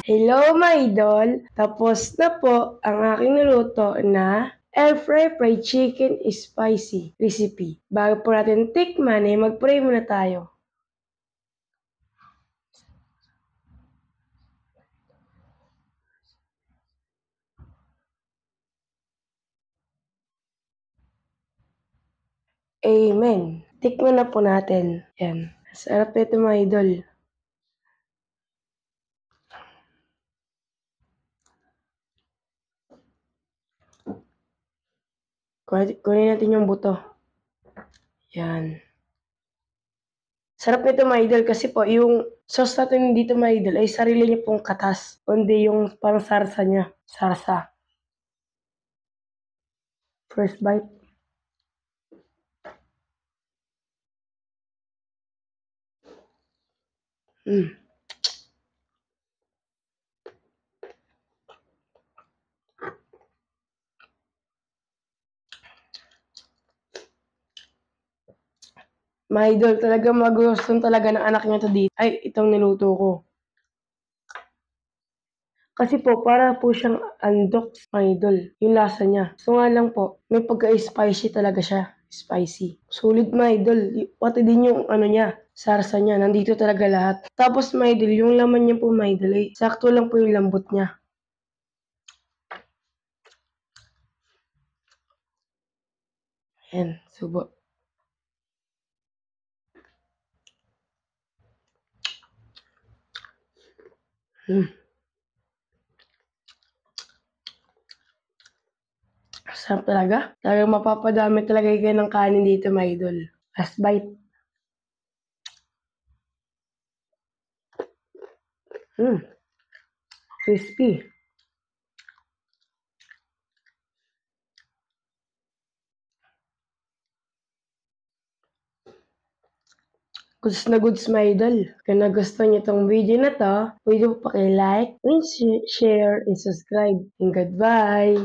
Hello mga idol! Tapos na po ang aking niluto na air fry fried chicken spicy recipe. Bago po natin tikman mag-pray muna tayo. Amen! Tikman na po natin. Yan. Sarap ito mga idol. Kunin natin yung buto. Yan. Sarap nito mga idol kasi po yung sauce natin dito mga idol ay sarili niya pong katas. Kundi yung parang sarsa niya. Sarsa. First bite. Mga idol, talagang magugustuhan talaga ng anak niya to dito. Ay, itong niluto ko. Kasi po, para po siyang andok, mga idol. Yung lasa niya. So nga lang po, may pagka-spicy talaga siya. Spicy. Sulit mga idol. Pati din yung ano niya, sarsa niya. Nandito talaga lahat. Tapos mga idol, yung laman niya po mga idol, ay sakto lang po yung lambot niya. Ayan, subo. Sarap talaga. Talagang mapapadami talaga kayo ng kanin dito, mga idol. Last bite. Crispy. Goods na goods, my idol. Kung nagustuhan niyo itong video na to, pwede po paki-like, share, and subscribe. And goodbye!